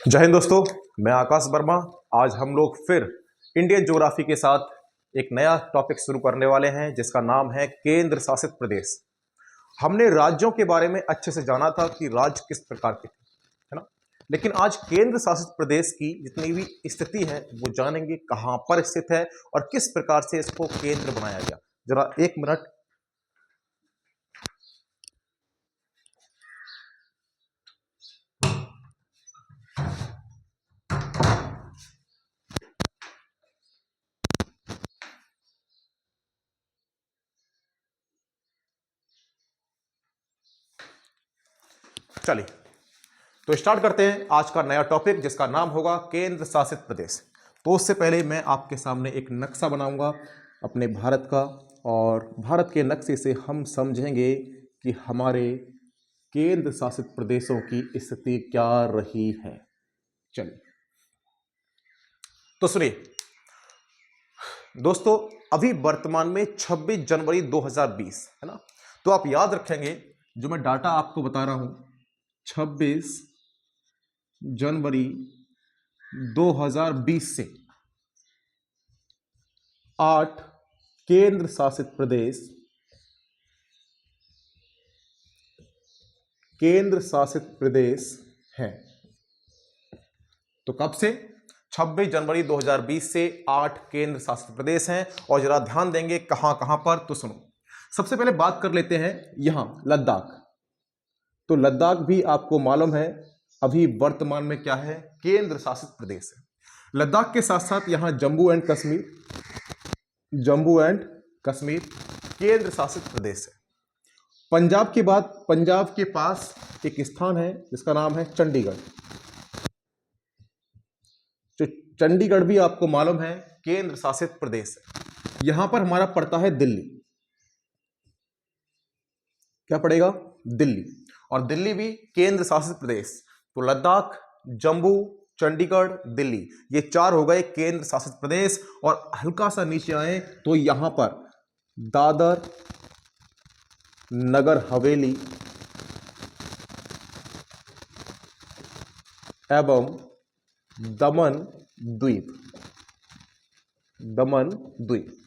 जय हिंद दोस्तों, मैं आकाश वर्मा। आज हम लोग फिर इंडियन ज्योग्राफी के साथ एक नया टॉपिक शुरू करने वाले हैं जिसका नाम है केंद्र शासित प्रदेश। हमने राज्यों के बारे में अच्छे से जाना था कि राज्य किस प्रकार के थे, है ना। लेकिन आज केंद्र शासित प्रदेश की जितनी भी स्थिति है वो जानेंगे, कहां पर स्थित है और किस प्रकार से इसको केंद्र बनाया गया। जरा एक मिनट। चलिए तो स्टार्ट करते हैं आज का नया टॉपिक जिसका नाम होगा केंद्र शासित प्रदेश। तो उससे पहले मैं आपके सामने एक नक्शा बनाऊंगा अपने भारत का, और भारत के नक्शे से हम समझेंगे कि हमारे केंद्र शासित प्रदेशों की स्थिति क्या रही है। चलिए तो सुनिए दोस्तों, अभी वर्तमान में 26 जनवरी 2020 है ना। तो आप याद रखेंगे जो मैं डाटा आपको बता रहा हूं, 26 जनवरी 2020 से 8 केंद्र शासित प्रदेश हैं। तो कब से? 26 जनवरी 2020 से 8 केंद्र शासित प्रदेश हैं। और जरा ध्यान देंगे कहां कहां पर, तो सुनो। सबसे पहले बात कर लेते हैं यहां लद्दाख। तो लद्दाख भी आपको मालूम है अभी वर्तमान में क्या है, केंद्र शासित प्रदेश है। लद्दाख के साथ साथ यहां जम्मू एंड कश्मीर केंद्र शासित प्रदेश है। पंजाब के बाद पंजाब के पास एक स्थान है जिसका नाम है चंडीगढ़। जो चंडीगढ़ भी आपको मालूम है केंद्र शासित प्रदेश है। यहां पर हमारा पड़ता है दिल्ली। क्या पड़ेगा? दिल्ली। और दिल्ली भी केंद्र शासित प्रदेश। तो लद्दाख, जम्मू, चंडीगढ़, दिल्ली, ये 4 हो गए केंद्र शासित प्रदेश। और हल्का सा नीचे आए तो यहां पर दादर नगर हवेली एवं दमन द्वीप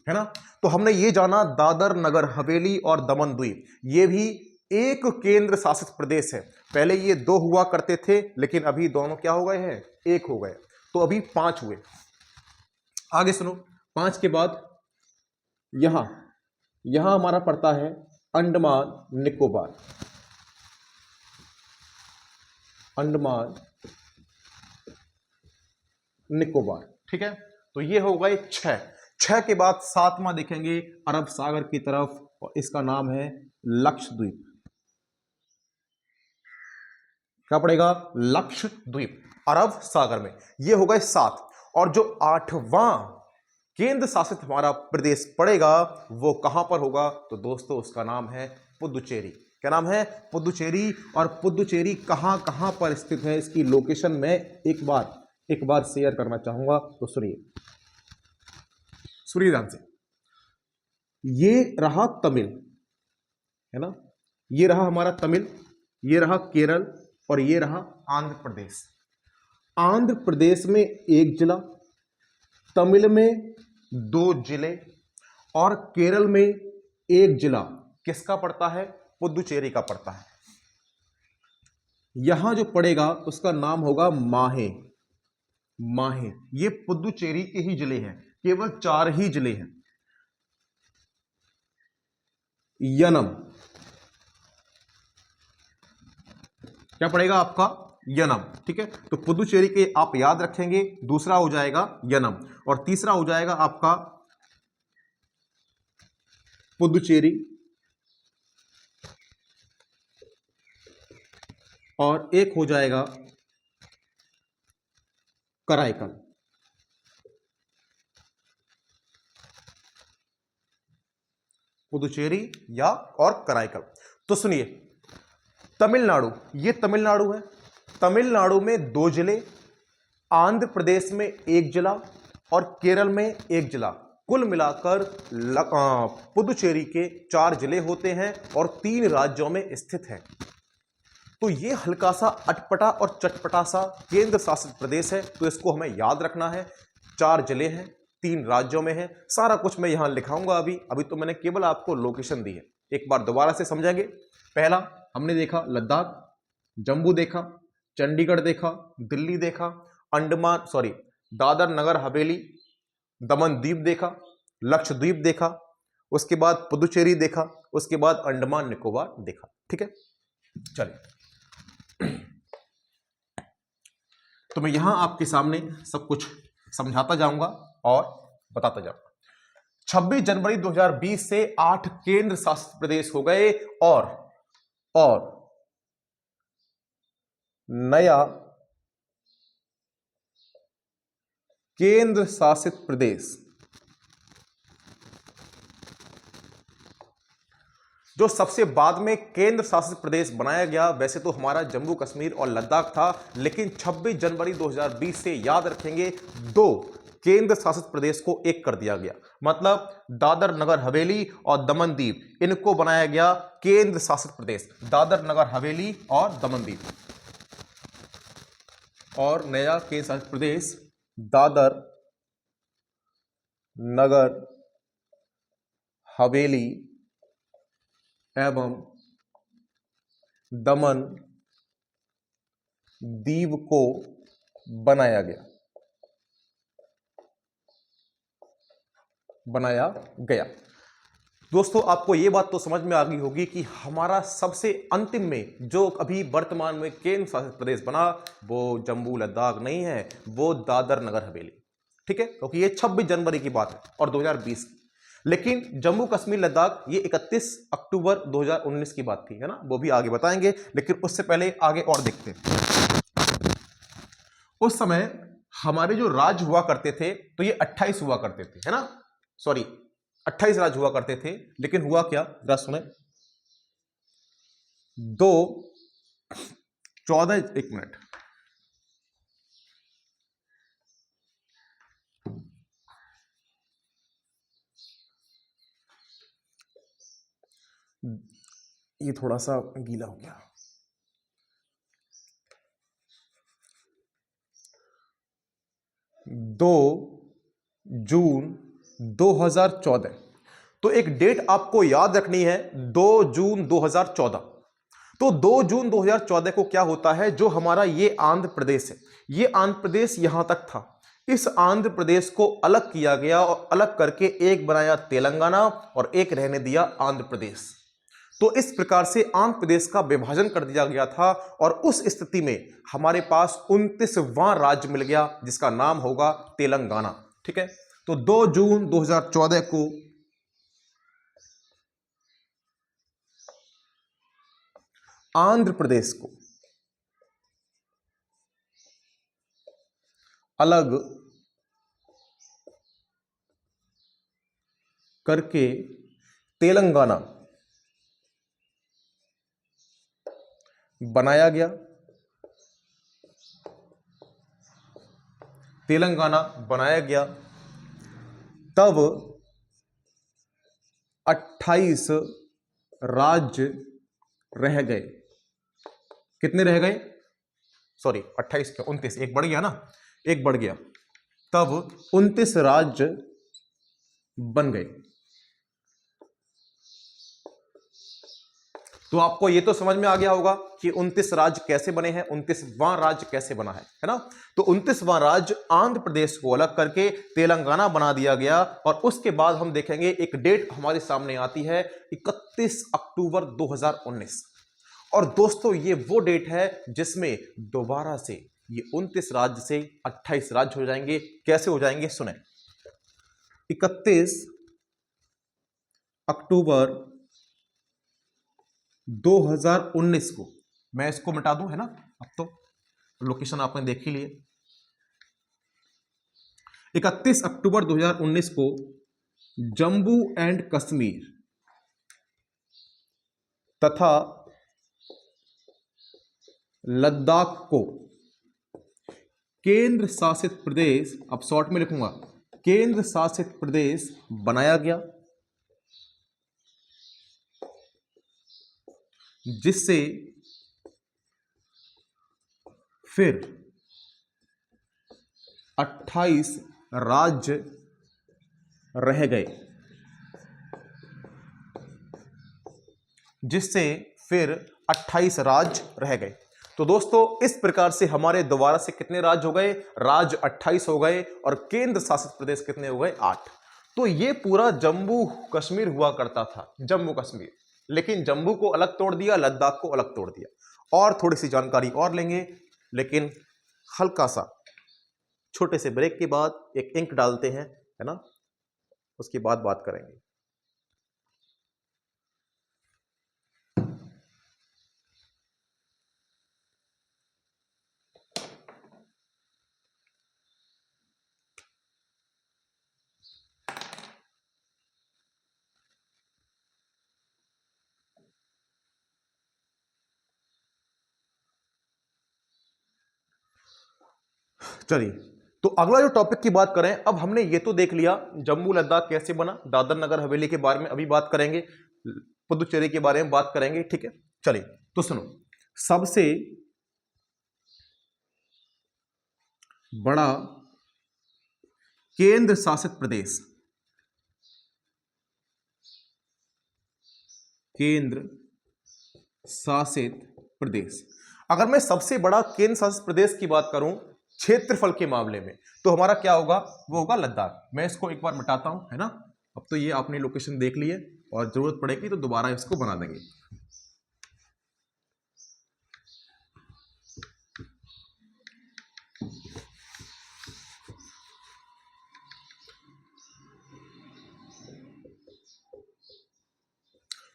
है ना। तो हमने ये जाना दादर नगर हवेली और दमन द्वीप ये भी एक केंद्र शासित प्रदेश है। पहले ये 2 हुआ करते थे लेकिन अभी दोनों क्या हो गए हैं, 1 हो गए। तो अभी 5 हुए। आगे सुनो, 5 के बाद यहां हमारा पड़ता है अंडमान निकोबार। ठीक है, तो ये हो गए 6 के बाद 7वां देखेंगे अरब सागर की तरफ, और इसका नाम है लक्षद्वीप। क्या पड़ेगा? लक्षद्वीप अरब सागर में। ये हो गए 7। और जो 8वां केंद्र शासित हमारा प्रदेश पड़ेगा वो कहां पर होगा, तो दोस्तों उसका नाम है पुदुचेरी। क्या नाम है? पुदुचेरी। और पुदुचेरी कहां कहां पर स्थित है, इसकी लोकेशन में एक बार शेयर करना चाहूंगा। तो सुनिए ध्यान से। ये रहा तमिल, है ना, ये रहा हमारा तमिल, ये रहा केरल, और ये रहा आंध्र प्रदेश। आंध्र प्रदेश में 1 जिला, तमिल में 2 जिले, और केरल में 1 जिला किसका पड़ता है? पुदुचेरी का पड़ता है। यहां जो पड़ेगा उसका नाम होगा माहे। ये पुदुचेरी के ही जिले हैं, केवल 4 ही जिले हैं। यनम, क्या पड़ेगा आपका? यनम। ठीक है, तो पुदुचेरी के आप याद रखेंगे, दूसरा हो जाएगा यनम, और तीसरा हो जाएगा आपका पुदुचेरी, और एक हो जाएगा कराईकल। पुदुचेरी या और कराईकल। तो सुनिए, तमिलनाडु, ये तमिलनाडु है। तमिलनाडु में 2 जिले, आंध्र प्रदेश में 1 जिला, और केरल में 1 जिला। कुल मिलाकर पुदुचेरी के 4 जिले होते हैं और 3 राज्यों में स्थित है। तो ये हल्का सा अटपटा और चटपटा सा केंद्र शासित प्रदेश है, तो इसको हमें याद रखना है। 4 जिले हैं, 3 राज्यों में है, सारा कुछ मैं यहां लिखाऊंगा। अभी तो मैंने केवल आपको लोकेशन दी है, एक बार दोबारा से समझेंगे। पहला हमने देखा लद्दाख, जम्मू देखा, चंडीगढ़ देखा, दिल्ली देखा, दादर नगर हवेली, दमन द्वीप देखा, लक्षद्वीप देखा, उसके बाद पुदुचेरी देखा, उसके बाद अंडमान निकोबार देखा। ठीक है, चलिए तो मैं यहां आपके सामने सब कुछ समझाता जाऊंगा और बताता जाऊंगा। 26 जनवरी 2020 से 8 केंद्र शासित प्रदेश हो गए और नया केंद्र शासित प्रदेश जो सबसे बाद में केंद्र शासित प्रदेश बनाया गया, वैसे तो हमारा जम्मू कश्मीर और लद्दाख था, लेकिन 26 जनवरी 2020 से याद रखेंगे 2 केंद्र शासित प्रदेश को एक कर दिया गया। मतलब दादर नगर हवेली और दमन दीव, इनको बनाया गया केंद्र शासित प्रदेश, दादर नगर हवेली और दमन दीव। और नया केंद्र शासित प्रदेश दादर नगर हवेली एवं दमन दीव को बनाया गया। दोस्तों, आपको यह बात तो समझ में आ गई होगी कि हमारा सबसे अंतिम में जो अभी वर्तमान में केंद्र शासित प्रदेश बना वो जम्मू लद्दाख नहीं है, वो दादर नगर हवेली। ठीक है, क्योंकि ये 26 जनवरी की बात है और 2020 की। लेकिन जम्मू कश्मीर लद्दाख ये 31 अक्टूबर 2019 की बात थी, है ना, वो भी आगे बताएंगे। लेकिन उससे पहले आगे और देखते हैं। उस समय हमारे जो राज्य हुआ करते थे तो ये 28 हुआ करते थे, है ना, 28 राज्य हुआ करते थे। लेकिन हुआ क्या, जरा सुने। 1 मिनट, ये थोड़ा सा गीला हो गया। 2 जून 2014, तो एक डेट आपको याद रखनी है, 2 जून 2014। तो 2 जून 2014 को क्या होता है, जो हमारा ये आंध्र प्रदेश है, ये आंध्र प्रदेश यहां तक था, इस आंध्र प्रदेश को अलग किया गया और अलग करके एक बनाया तेलंगाना और एक रहने दिया आंध्र प्रदेश। तो इस प्रकार से आंध्र प्रदेश का विभाजन कर दिया गया था और उस स्थिति में हमारे पास 29वां राज्य मिल गया जिसका नाम होगा तेलंगाना। ठीक है, तो 2 जून 2014 को आंध्र प्रदेश को अलग करके तेलंगाना बनाया गया। तेलंगाना बनाया गया तब 28 राज्य रह गए। कितने रह गए, 28 क्या 29, एक बढ़ गया ना, एक बढ़ गया, तब 29 राज्य बन गए। तो आपको यह तो समझ में आ गया होगा कि 29 राज्य कैसे बने हैं, 29वां राज्य कैसे बना है ना। तो 29वां राज्य आंध्र प्रदेश को अलग करके तेलंगाना बना दिया गया। और उसके बाद हम देखेंगे एक डेट हमारे सामने आती है 31 अक्टूबर 2019। और दोस्तों ये वो डेट है जिसमें दोबारा से ये 29 राज्य से 28 राज्य हो जाएंगे। कैसे हो जाएंगे, सुने। 31 अक्टूबर 2019 को, मैं इसको मिटा दूं, है ना, अब तो लोकेशन आपने देख ही लिए। 31 अक्टूबर 2019 को जम्मू एंड कश्मीर तथा लद्दाख को केंद्र शासित प्रदेश, अब शॉर्ट में लिखूंगा, केंद्र शासित प्रदेश बनाया गया, जिससे फिर 28 राज्य रह गए, जिससे फिर 28 राज्य रह गए। तो दोस्तों इस प्रकार से हमारे दोबारा से कितने राज्य हो गए? राज्य 28 हो गए और केंद्र शासित प्रदेश कितने हो गए? 8। तो ये पूरा जम्मू कश्मीर हुआ करता था, जम्मू कश्मीर, लेकिन जम्मू को अलग तोड़ दिया, लद्दाख को अलग तोड़ दिया। और थोड़ी सी जानकारी और लेंगे, लेकिन हल्का सा छोटे से ब्रेक के बाद एक इंक डालते हैं, है ना, उसके बाद बात करेंगे। चलिए, तो अगला जो टॉपिक की बात करें, अब हमने ये तो देख लिया जम्मू लद्दाख कैसे बना, दादर नगर हवेली के बारे में अभी बात करेंगे, पुदुचेरी के बारे में बात करेंगे, ठीक है। चलिए, तो सुनो, सबसे बड़ा केंद्र शासित प्रदेश, केंद्र शासित प्रदेश, अगर मैं सबसे बड़ा केंद्र शासित प्रदेश की बात करूं क्षेत्रफल के मामले में, तो हमारा क्या होगा? वो होगा लद्दाख। मैं इसको एक बार मिटाता हूं, है ना। अब तो ये आपने लोकेशन देख ली है और जरूरत पड़ेगी तो दोबारा इसको बना देंगे।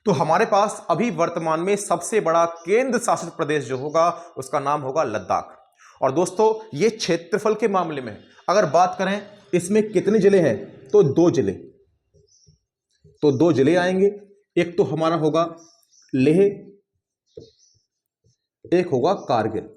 तो हमारे पास अभी वर्तमान में सबसे बड़ा केंद्र शासित प्रदेश जो होगा उसका नाम होगा लद्दाख। और दोस्तों ये क्षेत्रफल के मामले में अगर बात करें, इसमें कितने जिले हैं? तो 2 जिले, तो 2 जिले आएंगे। एक तो हमारा होगा लेह, एक होगा कारगिल।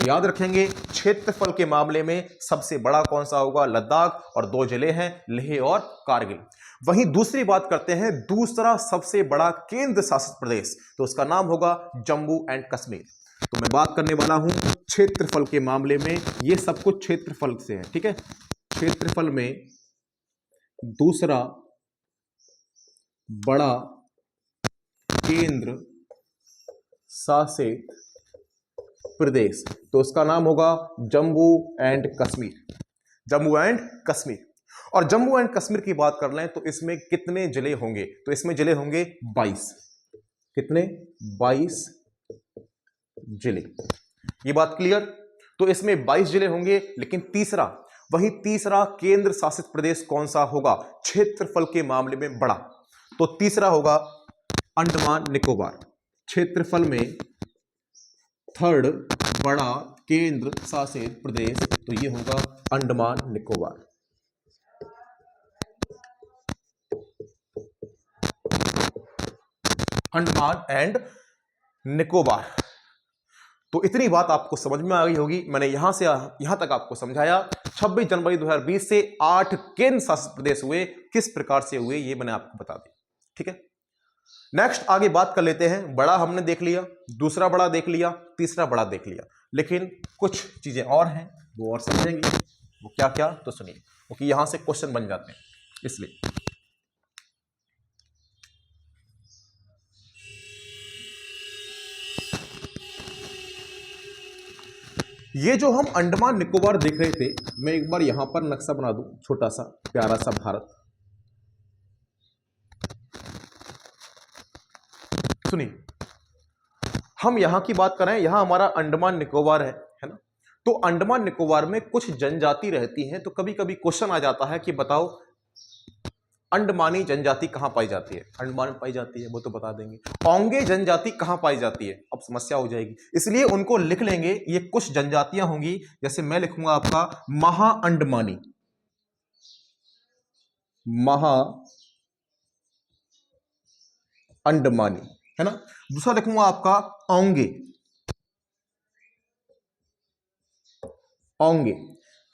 याद रखेंगे क्षेत्रफल के मामले में सबसे बड़ा कौन सा होगा? लद्दाख, और 2 जिले हैं लेह और कारगिल। वहीं दूसरी बात करते हैं, दूसरा सबसे बड़ा केंद्र शासित प्रदेश, तो उसका नाम होगा जम्मू एंड कश्मीर। तो मैं बात करने वाला हूं क्षेत्रफल के मामले में, ये सब कुछ क्षेत्रफल से है, ठीक है। क्षेत्रफल में दूसरा बड़ा केंद्र शासित प्रदेश, तो उसका नाम होगा जम्मू एंड कश्मीर, जम्मू एंड कश्मीर। और जम्मू एंड कश्मीर की बात कर लें तो इसमें कितने जिले होंगे? तो इसमें जिले होंगे 22। कितने? 22 जिले। ये बात क्लियर? तो इसमें 22 जिले होंगे, लेकिन तीसरा केंद्र शासित प्रदेश कौन सा होगा क्षेत्रफल के मामले में बड़ा? तो तीसरा होगा अंडमान निकोबार। क्षेत्रफल में थर्ड बड़ा केंद्र शासित प्रदेश, तो ये होगा अंडमान निकोबार। अंडमान एंड निकोबार। तो इतनी बात आपको समझ में आ गई होगी। मैंने यहां से यहां तक आपको समझाया। 26 जनवरी 2020 से 8 केंद्र शासित प्रदेश हुए, किस प्रकार से हुए ये मैंने आपको बता दिया, ठीक है। नेक्स्ट आगे बात कर लेते हैं। बड़ा हमने देख लिया, दूसरा बड़ा देख लिया, तीसरा बड़ा देख लिया, लेकिन कुछ चीजें और हैं वो और समझेंगे। वो क्या क्या? तो सुनिए, क्योंकि यहां से क्वेश्चन बन जाते हैं, इसलिए। ये जो हम अंडमान निकोबार देख रहे थे, मैं एक बार यहां पर नक्शा बना दूं, छोटा सा प्यारा सा भारत। सुनिए, हम यहां की बात करें, यहां हमारा अंडमान निकोबार है ना। तो अंडमान निकोबार में कुछ जनजाति रहती हैं, तो कभी कभी क्वेश्चन आ जाता है कि बताओ अंडमानी जनजाति कहां पाई जाती है? अंडमान में पाई जाती है, वो तो बता देंगे। ओंगे जनजाति कहां पाई जाती है? अब समस्या हो जाएगी, इसलिए उनको लिख लेंगे। ये कुछ जनजातियां होंगी, जैसे मैं लिखूंगा आपका महा अंडमानी, महा अंडमानी, है ना। दूसरा लिखूंगा आपका ओंगे, ओंगे।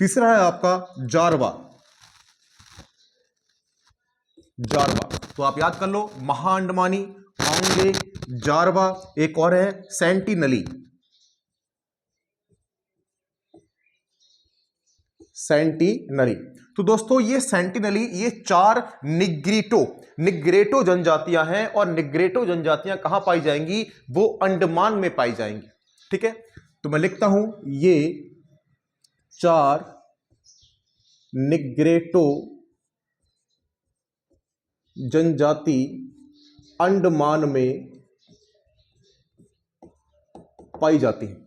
तीसरा है आपका जारवा, जारवा। तो आप याद कर लो, महा अंडमानी, ओंगे, जारवा, एक और है सेंटिनली। सेंटिनली। तो दोस्तों ये सेंटिनली, ये 4 निग्रेटो जनजातियां हैं, और निग्रेटो जनजातियां कहां पाई जाएंगी? वो अंडमान में पाई जाएंगी। ठीक है, तो मैं लिखता हूं ये 4 निग्रेटो जनजाति अंडमान में पाई जाती है।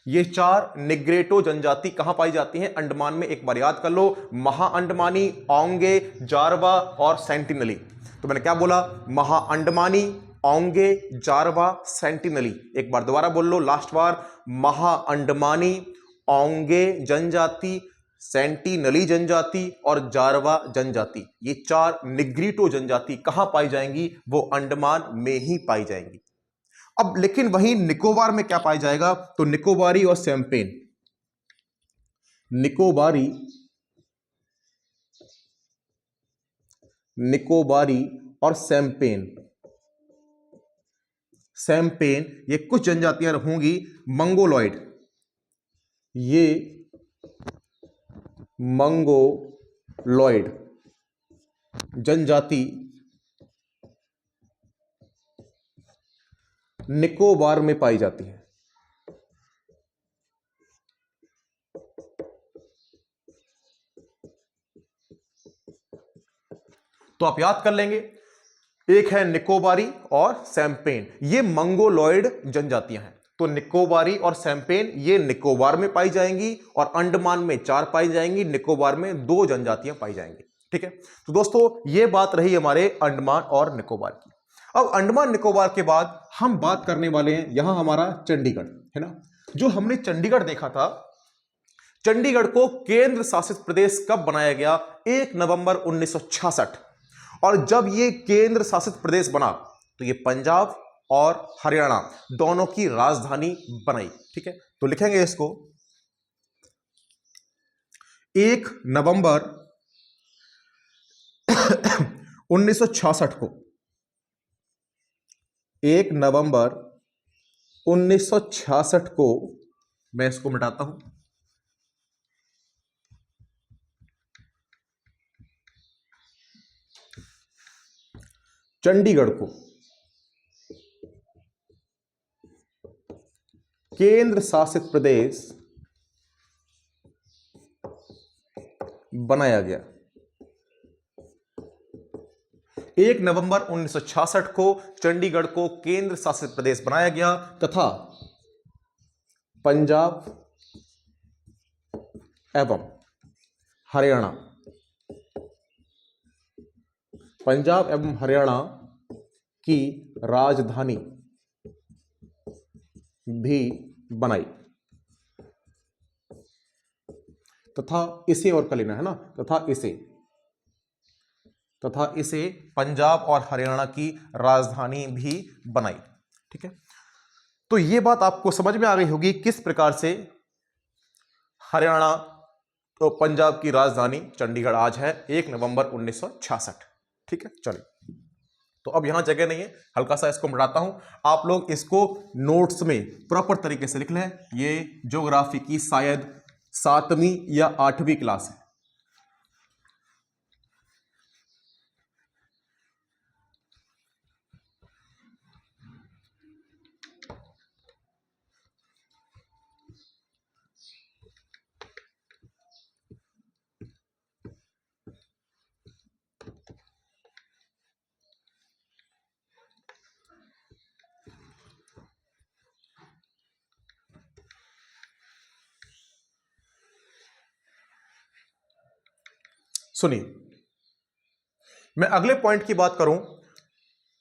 ये 4 निग्रेटो जनजाति कहां पाई जाती हैं? अंडमान में। एक बार याद कर लो, महा अंडमानी, ओंगे, जारवा और सेंटिनली। तो मैंने क्या बोला? महा अंडमानी, ओंगे, जारवा, सेंटिनली। एक बार दोबारा बोल लो, लास्ट बार। महा अंडमानी, ओंगे जनजाति, सेंटिनली जनजाति और जारवा जनजाति, ये 4 निग्रीटो जनजाति कहां पाई जाएंगी? वो अंडमान में ही पाई जाएंगी। अब लेकिन वहीं निकोबार में क्या पाया जाएगा? तो निकोबारी और शैंपेन, निकोबारी और शैंपेन ये कुछ जनजातियां होंगी मंगोलॉइड, ये मंगोलॉइड जनजाति निकोबार में पाई जाती है। तो आप याद कर लेंगे, एक है निकोबारी और शैंपेन, ये मंगोलॉइड जनजातियां हैं। तो निकोबारी और शैंपेन ये निकोबार में पाई जाएंगी, और अंडमान में 4 पाई जाएंगी, निकोबार में 2 जनजातियां पाई जाएंगी। ठीक है, तो दोस्तों ये बात रही हमारे अंडमान और निकोबार की। अब अंडमान निकोबार के बाद हम बात करने वाले हैं, यहां हमारा चंडीगढ़ है ना। जो हमने चंडीगढ़ देखा था, चंडीगढ़ को केंद्र शासित प्रदेश कब बनाया गया? 1 नवंबर 1966। और जब ये केंद्र शासित प्रदेश बना तो ये पंजाब और हरियाणा दोनों की राजधानी बनाई। ठीक है, तो लिखेंगे इसको 1 नवंबर 1966 को, 1 नवंबर 1966 को, मैं इसको मिटाता हूं, चंडीगढ़ को केंद्र शासित प्रदेश बनाया गया। 1 नवंबर 1966 को चंडीगढ़ को केंद्र शासित प्रदेश बनाया गया, तथा पंजाब एवं हरियाणा, पंजाब एवं हरियाणा की राजधानी भी बनाई। तथा इसे, और कर लेना है ना, तथा इसे पंजाब और हरियाणा की राजधानी भी बनाई। ठीक है, तो यह बात आपको समझ में आ गई होगी किस प्रकार से हरियाणा तो पंजाब की राजधानी चंडीगढ़ आज है 1 नवंबर 1966। ठीक है, चलिए, तो अब यहां जगह नहीं है, हल्का सा इसको मिटाता हूं। आप लोग इसको नोट्स में प्रॉपर तरीके से लिख लें। ये ज्योग्राफी की शायद 7वीं या 8वीं क्लास है। सुनिए, मैं अगले पॉइंट की बात करूं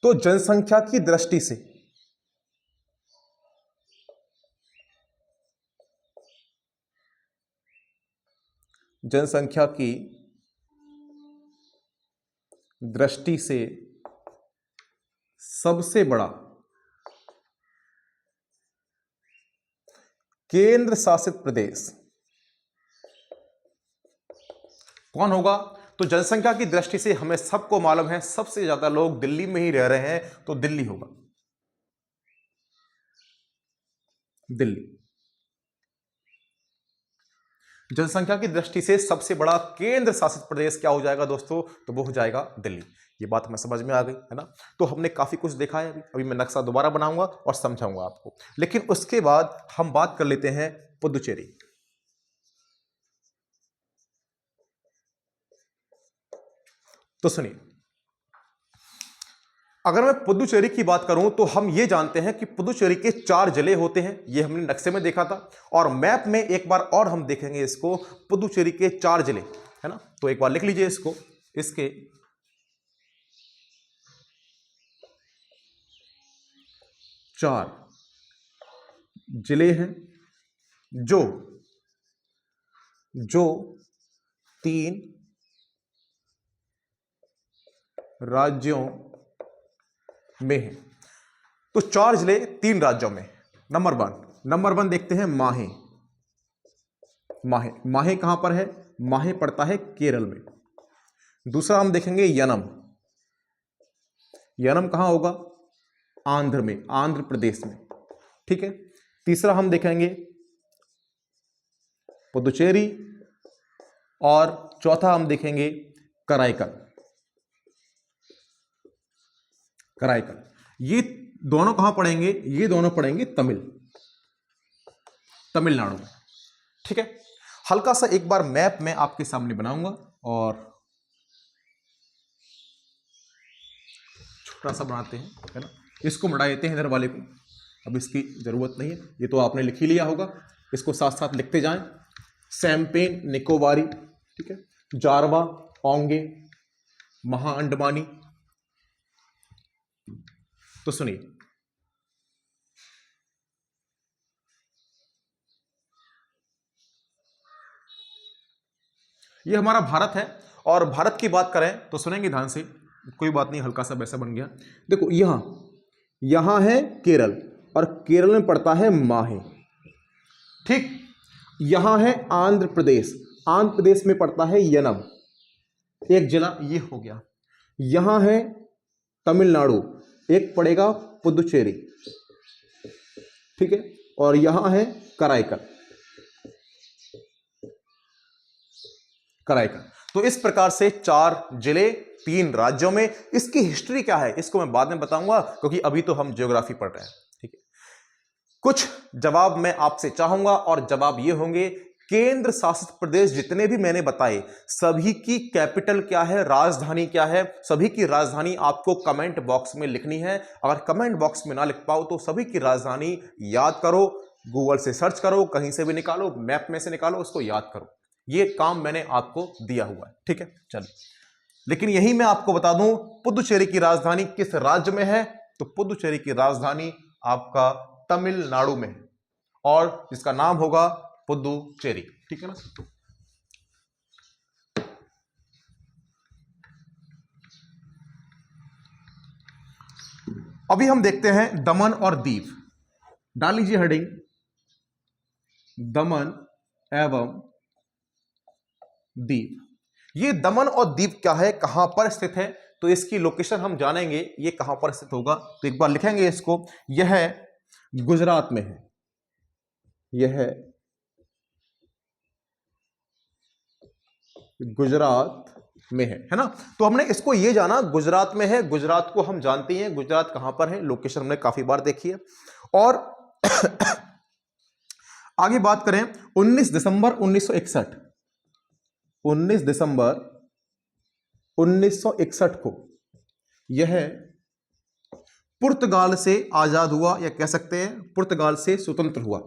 तो जनसंख्या की दृष्टि से सबसे बड़ा केंद्र शासित प्रदेश कौन होगा? तो तो जनसंख्या की दृष्टि से हमें सबको मालूम है सबसे ज्यादा लोग दिल्ली में ही रह रहे हैं, तो दिल्ली होगा, दिल्ली। जनसंख्या की दृष्टि से सबसे बड़ा केंद्र शासित प्रदेश क्या हो जाएगा दोस्तों? तो वो हो जाएगा दिल्ली। ये बात हमें समझ में आ गई है ना। तो हमने काफी कुछ देखा है, अभी मैं नक्शा दोबारा बनाऊंगा और समझाऊंगा आपको, लेकिन उसके बाद हम बात कर लेते हैं पुदुचेरी। तो सुनिए, अगर मैं पुदुचेरी की बात करूं तो हम ये जानते हैं कि पुदुचेरी के 4 जिले होते हैं, ये हमने नक्शे में देखा था, और मैप में एक बार और हम देखेंगे इसको, पुदुचेरी के 4 जिले, है ना। तो एक बार लिख लीजिए इसको, इसके 4 जिले हैं जो जो 3 राज्यों में है। तो 4 जिले 3 राज्यों में। नंबर वन देखते हैं माहे। माहे कहां पर है? माहे पड़ता है केरल में। दूसरा हम देखेंगे यनम। यनम कहां होगा? आंध्र में, आंध्र प्रदेश में, ठीक है। तीसरा हम देखेंगे पुदुचेरी, और चौथा हम देखेंगे कराईकल। ये दोनों कहां पड़ेंगे? ये दोनों पड़ेंगे तमिलनाडु में, ठीक है। हल्का सा एक बार मैप में आपके सामने बनाऊंगा और छोटा सा बनाते हैं, है ना। इसको बढ़ा देते हैं इधर वाले को, अब इसकी जरूरत नहीं है, ये तो आपने लिख ही लिया होगा, इसको साथ साथ लिखते जाएं। सैम्पेन निकोबारी, ठीक है, जारवा, ओंगे, महा अंडमानी। तो सुनिए, ये हमारा भारत है, और भारत की बात करें तो सुनेंगे ध्यान से, कोई बात नहीं, हल्का सा वैसा बन गया। देखो यहां है केरल, और केरल में पड़ता है माहे, ठीक। यहां है आंध्र प्रदेश, आंध्र प्रदेश में पड़ता है यनम, एक जिला ये हो गया। यहां है तमिलनाडु, एक पड़ेगा पुदुचेरी, ठीक है, और यहां है कराईकल। तो इस प्रकार से 4 जिले 3 राज्यों में। इसकी हिस्ट्री क्या है इसको मैं बाद में बताऊंगा, क्योंकि अभी तो हम ज्योग्राफी पढ़ रहे हैं, ठीक है। कुछ जवाब मैं आपसे चाहूंगा, और जवाब ये होंगे, केंद्र शासित प्रदेश जितने भी मैंने बताए, सभी की कैपिटल क्या है, राजधानी क्या है, सभी की राजधानी आपको कमेंट बॉक्स में लिखनी है। अगर कमेंट बॉक्स में ना लिख पाओ तो सभी की राजधानी याद करो, गूगल से सर्च करो, कहीं से भी निकालो, मैप में से निकालो, उसको याद करो। ये काम मैंने आपको दिया हुआ है, ठीक है। चलिए, लेकिन यही मैं आपको बता दूं, पुदुचेरी की राजधानी किस राज्य में है? तो पुदुचेरी की राजधानी आपका तमिलनाडु में है, और जिसका नाम होगा पुदुचेरी, ठीक है ना। अभी हम देखते हैं दमन और दीव। डाल लीजिए हेडिंग, दमन एवं दीव। ये दमन और दीव क्या है, कहां पर स्थित है? तो इसकी लोकेशन हम जानेंगे, ये कहां पर स्थित होगा। तो एक बार लिखेंगे इसको, यह गुजरात में है, यह गुजरात में है ना। तो हमने इसको ये जाना गुजरात में है, गुजरात को हम जानते हैं, गुजरात कहां पर है, लोकेशन हमने काफी बार देखी है। और आगे बात करें, 19 दिसंबर 1961, 19 दिसंबर 1961 को यह पुर्तगाल से आजाद हुआ, या कह सकते हैं पुर्तगाल से स्वतंत्र हुआ।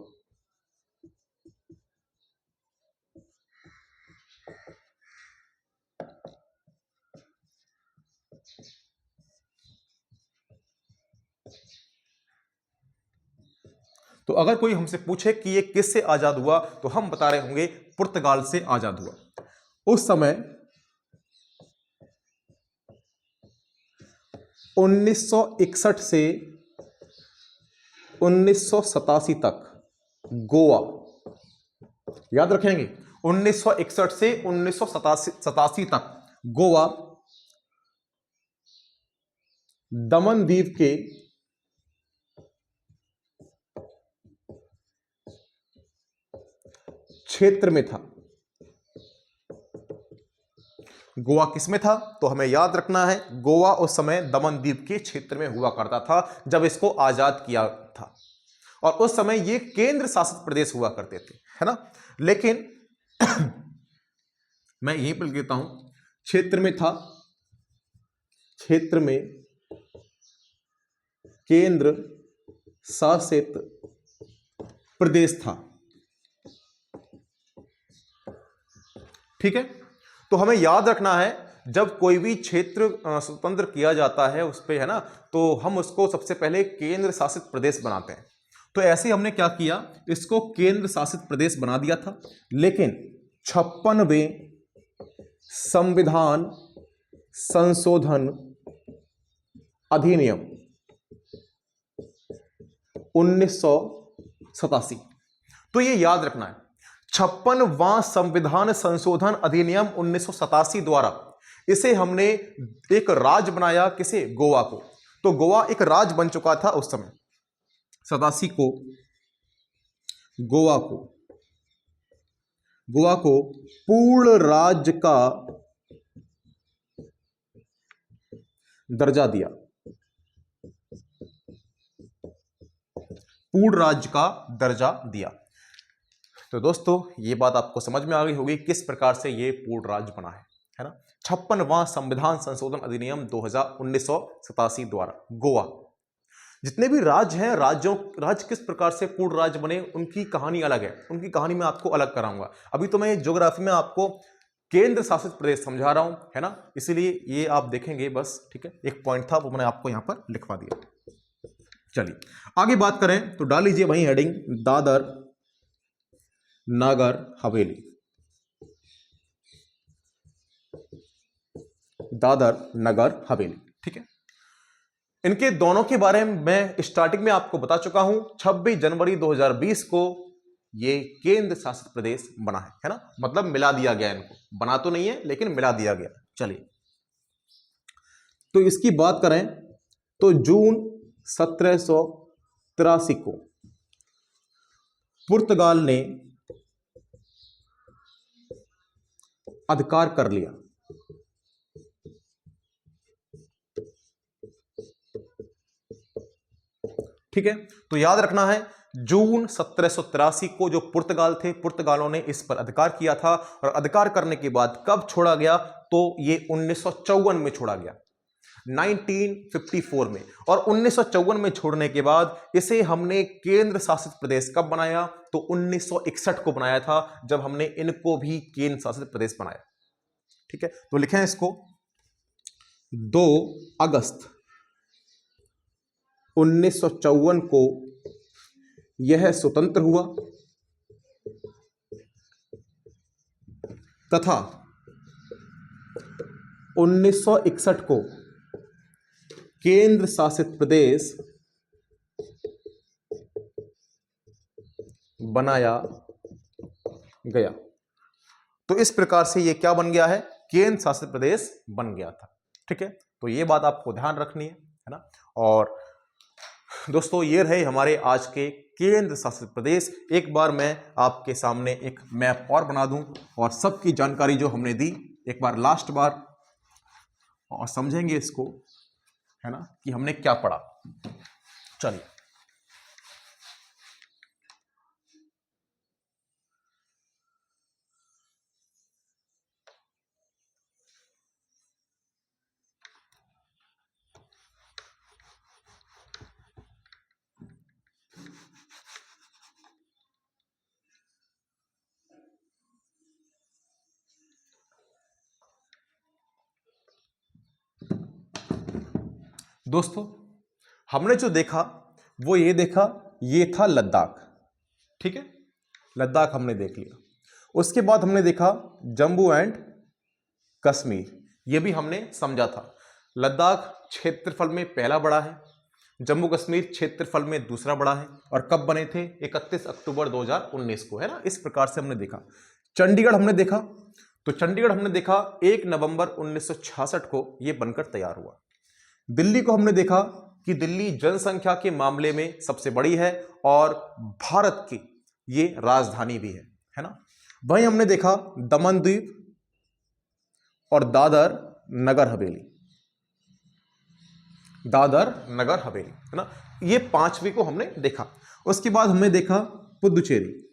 तो अगर कोई हमसे पूछे कि ये किससे आजाद हुआ, तो हम बता रहे होंगे पुर्तगाल से आजाद हुआ। उस समय 1961 से 1987 तक गोवा, याद रखेंगे, 1961 से 1987 तक गोवा दमन द्वीप के क्षेत्र में था। गोवा किसमें था? तो हमें याद रखना है, गोवा उस समय दमन द्वीप के क्षेत्र में हुआ करता था जब इसको आजाद किया था, और उस समय ये केंद्र शासित प्रदेश हुआ करते थे, है ना। लेकिन मैं यहीं पर लिखता हूं, क्षेत्र में था, क्षेत्र में केंद्र शासित प्रदेश था। ठीक है, तो हमें याद रखना है जब कोई भी क्षेत्र स्वतंत्र किया जाता है उस पे, है ना, तो हम उसको सबसे पहले केंद्र शासित प्रदेश बनाते हैं। तो ऐसे हमने क्या किया, इसको केंद्र शासित प्रदेश बना दिया था। लेकिन 56वें संविधान संशोधन अधिनियम 1987, तो ये याद रखना है, 56वां संविधान संशोधन अधिनियम 1987 द्वारा इसे हमने एक राज्य बनाया। किसे? गोवा को। तो गोवा एक राज्य बन चुका था उस समय, 87 को गोवा को पूर्ण राज्य का दर्जा दिया, पूर्ण राज्य का दर्जा दिया। तो दोस्तों ये बात आपको समझ में आ गई होगी किस प्रकार से ये पूर्ण राज्य बना है ना। 56वां संविधान संशोधन अधिनियम 1987 द्वारा गोवा, जितने भी राज्य हैं, राज्य किस प्रकार से पूर्ण राज्य बने उनकी कहानी अलग है, उनकी कहानी मैं आपको अलग कराऊंगा। अभी तो मैं ज्योग्राफी में आपको केंद्र शासित प्रदेश समझा रहा हूं, है ना, इसीलिए ये आप देखेंगे बस। ठीक है, एक पॉइंट था वो मैंने आपको यहां पर लिखवा दिया। चलिए आगे बात करें तो डाल लीजिए वहीं हेडिंग, दादर नागर हवेली। दादर नगर हवेली, ठीक है। इनके दोनों के बारे में मैं स्टार्टिंग में आपको बता चुका हूं। 26 जनवरी 2020 को ये केंद्र शासित प्रदेश बना है ना, मतलब मिला दिया गया इनको, बना तो नहीं है लेकिन मिला दिया गया। चलिए तो इसकी बात करें तो जून 1783 को पुर्तगाल ने अधिकार कर लिया। ठीक है, तो याद रखना है जून 1783 को जो पुर्तगाल थे, पुर्तगालों ने इस पर अधिकार किया था, और अधिकार करने के बाद कब छोड़ा गया? तो ये 1954 में छोड़ा गया, 1954 में। और 1954 में छोड़ने के बाद इसे हमने केंद्र शासित प्रदेश कब बनाया? तो 1961 को बनाया था, जब हमने इनको भी केंद्र शासित प्रदेश बनाया। ठीक है, तो लिखें इसको, 2 अगस्त 1954 को यह स्वतंत्र हुआ तथा 1961 को केंद्र शासित प्रदेश बनाया गया। तो इस प्रकार से ये क्या बन गया है? केंद्र शासित प्रदेश बन गया था। ठीक है, तो ये बात आपको ध्यान रखनी है ना। और दोस्तों ये रहे हमारे आज के केंद्र शासित प्रदेश। एक बार मैं आपके सामने एक मैप और बना दूं और सबकी जानकारी जो हमने दी एक बार लास्ट बार, और समझेंगे इसको, है ना, कि हमने क्या पढ़ा। चलिए दोस्तों, हमने जो देखा वो ये देखा, ये था लद्दाख। ठीक है, लद्दाख हमने देख लिया। उसके बाद हमने देखा जम्मू एंड कश्मीर, ये भी हमने समझा था। लद्दाख क्षेत्रफल में पहला बड़ा है, जम्मू कश्मीर क्षेत्रफल में दूसरा बड़ा है, और कब बने थे? 31 अक्टूबर 2019 को, है ना। इस प्रकार से हमने देखा। चंडीगढ़ हमने देखा, तो चंडीगढ़ हमने देखा 1 नवंबर 1966 को यह बनकर तैयार हुआ। दिल्ली को हमने देखा कि दिल्ली जनसंख्या के मामले में सबसे बड़ी है और भारत की ये राजधानी भी है ना। वहीं हमने देखा दमन द्वीप और दादर नगर हवेली, दादर नगर हवेली, है ना, ये पांचवी को हमने देखा। उसके बाद हमने देखा पुदुचेरी,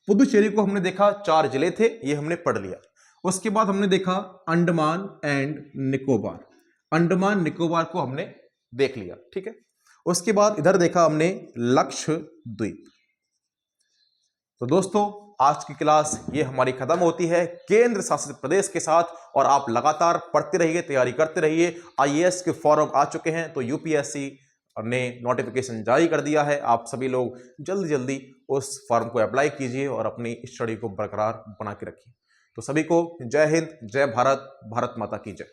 पुदुचेरी को हमने देखा 4 जिले थे, ये हमने पढ़ लिया। उसके बाद हमने देखा अंडमान एंड निकोबार, अंडमान निकोबार को हमने देख लिया, ठीक है। उसके बाद इधर देखा हमने लक्षद्वीप। तो दोस्तों आज की क्लास ये हमारी खत्म होती है केंद्र शासित प्रदेश के साथ, और आप लगातार पढ़ते रहिए, तैयारी करते रहिए। आईएएस के फॉर्म आ चुके हैं, तो यूपीएससी ने नोटिफिकेशन जारी कर दिया है। आप सभी लोग जल्दी जल्दी उस फॉर्म को अप्लाई कीजिए और अपनी स्टडी को बरकरार बना के रखिए। तो सभी को जय हिंद, जय भारत, भारत माता की जय।